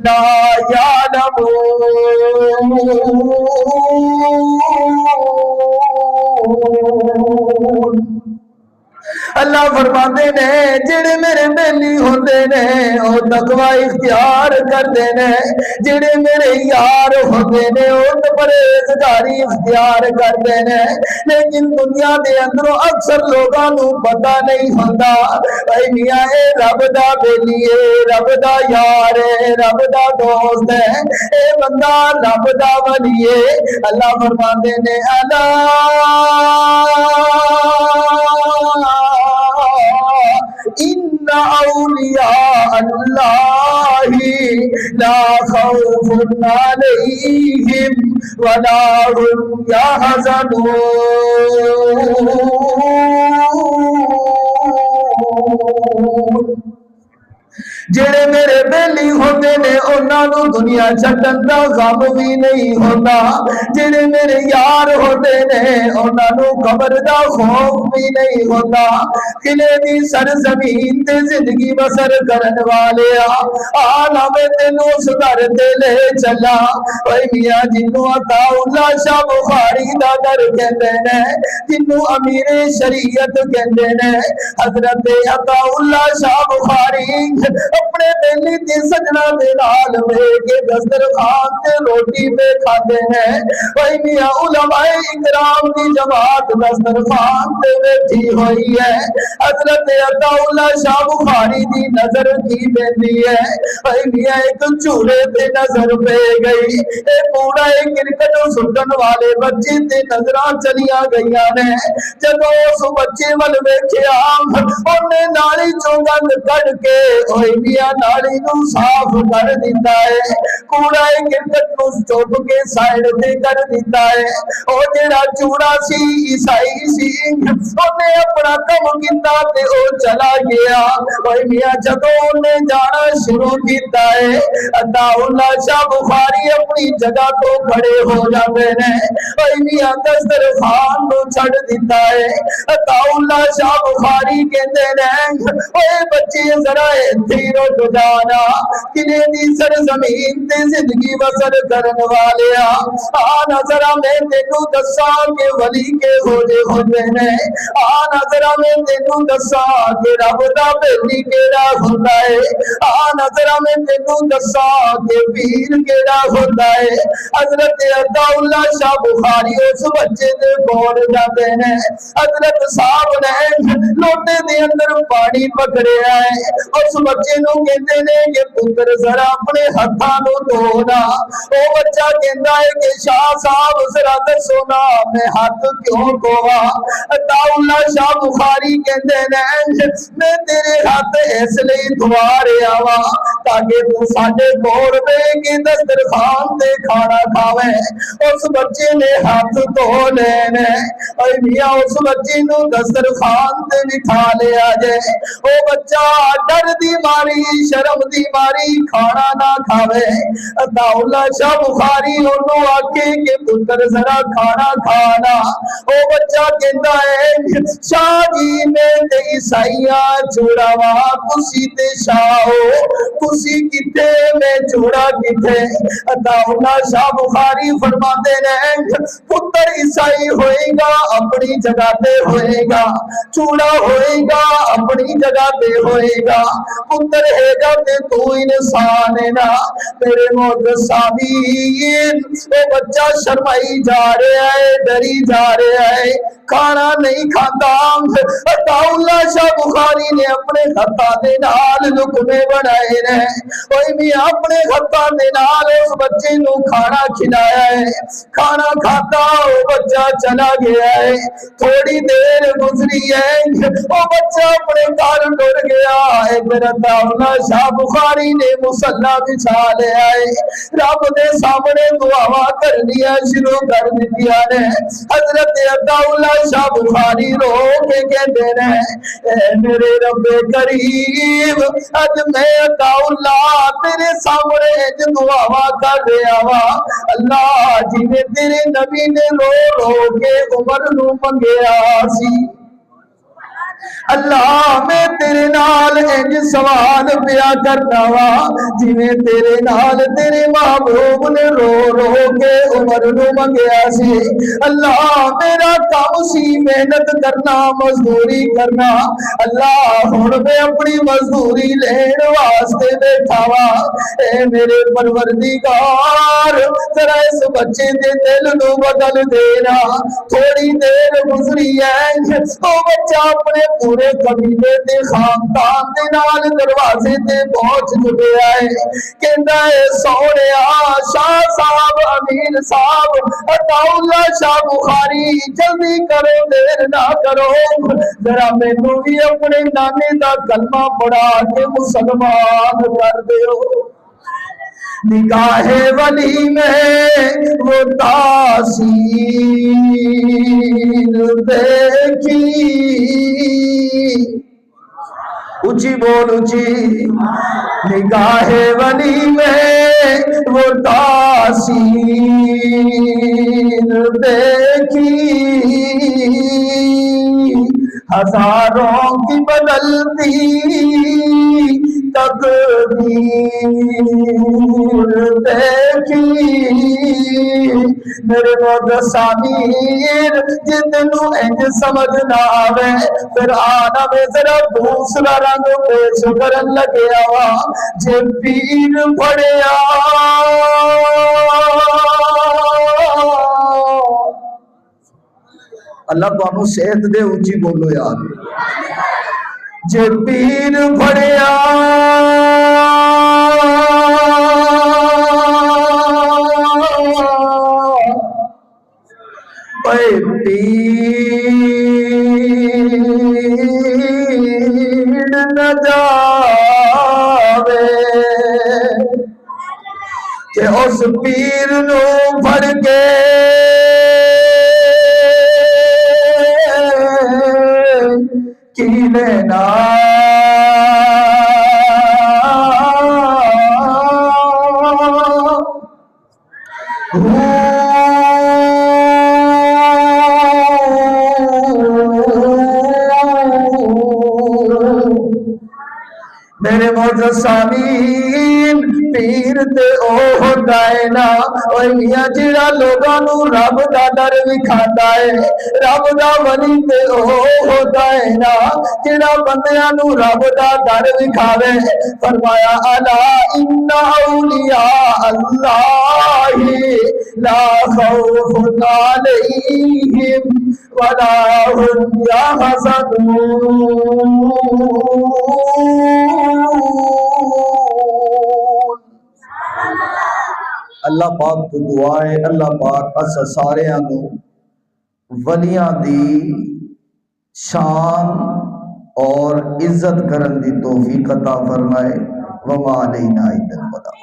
لا يعلمون۔ اللہ فرماتے نے جڑے میرے بیلی ہوندے نے او تقوی اختیار کردے نے، جڑے میرے یار ہوندے نے او پرہیزگاری اختیار کردے نے، لیکن دنیا دے اندروں اکثر لوگاں نوں پتہ نہیں ہوندا اے میاں اے رب دا بیلی اے، رب دا یار اے، رب دا دوست ہے، اے بندہ رب دا ولی اے۔ اللہ فرماتے نے الا ان اولیاء اللہ لا خوف علیہم ولا هم يحزنون۔ جڑے میرے بیلی ہوندے نے انہاں نوں دنیا چھڈن دا غم بھی نہیں ہوندا، جڑے میرے یار ہوندے نے انہاں نوں قبر دا خوف بھی نہیں ہوندا۔ قلعے دی سرزمین تے زندگی بسر کرن والے آ میں تینوں اس در تے لے چلا۔ اے میاں جنوں عطا اللہ شاہ بخاری دا در کہندے نے، جنوں امیر شریعت کہندے نے، حضرت عطا اللہ شاہ بخاری اپنے بیلی دی سجنا دے نال بے کے دسترخوان تے روٹی پہ کھاتے ہیں۔ وہی میاں علماء اکرام دی جماعت دسترخوان تے بیٹھی ہوئی ہے، حضرت عطا اللہ شاہ بخاری دی نظر کی بیندی ہے۔ وہی میاں ایک چولے تے نظر پہ گئی، اے پورا ایک کرکٹ سٹن والے بچے تے نظراں چلیاں گئیاں نے۔ جب اس بچے ول ویکھیا اونے نالی چوں گند کڈ کے اوے میاں نالی نوں صاف کر دیتا ہے، کوڑا کرکٹ نوں چپ کے سائڈ تے کر دیتا ہے۔ او جڑا چوڑا سی عیسائی سی اونے اپنا کم کیتا تے او چلا گیا۔ اوے میاں جدوں اونے جانا شروع کیتا ہے عطا اللہ شاہ بخاری اپنی جگہ تو کھڑے ہو جاتے ہیں۔ اوے میاں دسترخوان نوں چھڈ دیتا ہے۔ عطا اللہ شاہ بخاری کہندے نے اوے بچے ذرا ایتھے رک جانا، قلعے دی سرزمین تے زندگی بسر کرن والے آ نظر میں تینوں دساں کہ ولی کے ہو جے ہوندے نے، آ نظر میں تینوں دساں کہ رب دا بیلی کیڑا ہوندا ہے، آ نظر میں تینوں دساں کہ پیر کیڑا ہوندا ہے۔ حضرت عطا اللہ شاہ بخاری اس بچے دے کول جاندے نے، حضرت صاحب نے لوٹے دے اندر پانی پکڑیا ہے، اس بچے نوں کہندے نے کہ پتر ذرا اپنے ہتھاں نوں دھونا۔ او بچہ کہندا ہے کہ شاہ صاحب ذرا دسو نا میں ہاتھ کیوں دھواں؟ عطا اللہ شاہ بخاری کہندے نے میں تیرے ہاتھ اس لیے دھوا رہا وا تاکہ تو ساڈے کول بیٹھ کے دسترخوان تے کھانا کھاوے۔ اس بچے نے ہاتھ دھو لینے، اے میاں اس بچے نوں دسترخوان تے بٹھا لیا جے۔ او بچہ ڈر دی ماری شرم دی ماری کھانا نہ کھاوے۔ عطا اللہ شاہ بخاری انہوں آکے کہ پتر ذرا کھانا کھانا۔ او بچہ کہندا ہے شاہ جی میں تے عیسائیاں چوڑا وا کسی تے شاہ ہو، کسی کتے میں چوڑا کتے۔ عطا اللہ شاہ بخاری فرماتے ہیں پتر عیسائی ہوئے گا اپنی جگہ تے ہوئے گا، چوڑا ہوئے گا اپنی جگہ تے ہوئے گا، پتر ہے گا تے تو انسان ہے نا میرے موت صابین۔ وہ بچہ شرمائی جا رہا ہے، ڈری جا رہا ہے، کھانا نہیں کھاتا۔ عطا اللہ شاہ بخاری نے اپنے خطہ دے نال لقمے بنائے رہے، کوئی بھی اپنے خطہ دے نال اس بچے نوں کھانا کھلایا ہے۔ کھانا کھاتا وہ بچہ چلا گیا ہے، تھوڑی دیر گزری ہے وہ بچہ اپنے گھر ٹر گیا ہے۔ عطا اللہ شاہ بخاری نے مصلی بچھا لیا ہے، رب دے سامنے دعا کرنیاں شروع کر دیا نے۔ حضرت عطا اللہ شاہ بخاری رو کے کہتے ہیں اے میرے رب کریم اج میں عطا اللہ تیرے سامنے دعا کر رہا وا اللہ جی میں تیرے نبی نے رو رو کے عمر نو منگیا سی، اللہ میں تیرے نال انج سوال پیا کرنا وا جویں تیرے نال تیرے محبوب نے رو رو کے عمر نو منگیا سی۔ اللہ میرا کام سی محنت کرنا مزدوری کرنا، اللہ ہن میں اپنی مزدوری لین واسطے بیٹھا وا۔ اے میرے پروردگار ذرا اس بچے دے دل نو بدل دینا۔ تھوڑی دیر گزری ہے او بچہ اپنے پورے قبیلے دے خاندان دے نال دروازے تے پہنچ چکیا ہے۔ کہندا ہے سونیا شاہ صاحب امیر صاحب عطا اللہ شاہ بخاری جلدی کرو دیر نہ کرو، ذرا مینوں بھی اپنے نانے دا کلمہ پڑھا کے مسلمان کر دیو۔ نگاہ ولی میں وہ تاثیر دیکھی، اونچی بول اونچی، نگاہ ولی میں وہ تاثیر دیکھی، ہزاروں کی بدلتی تقدیر دیکھی۔ میرے موت سامیر جتنو انج سمجھ نہ آوے پھر آنا میں ذرا دوسرا رنگ پیش کرن لگیا وا، جے پیر پڑیا اللہ تانوں صحت دے، اونچی بولو یار، جے پیر پڑیا اے پیر نہ جاوے کہ اس پیر نو پھڑ کے کی لینا، میرے موجود سامین پیر تے او ہوتا ہے نا، اوہ میاں جڑا لوگاں نو رب دا ڈر وکھاتا ہے، رب دا ولی تے او ہوتا ہے نا جڑا بندیاں نو رب دا ڈر وکھاوے۔ فرمایا الا ان اولیاء اللہ لا خوف علیہم ولا هم يحزنون۔ اللہ پاک تو دعا ہے اللہ پاک اسا سارے نو ولیاں دی شان اور عزت کرن دی توفیق عطا فرمائے۔ وما علینا الا البلاغ۔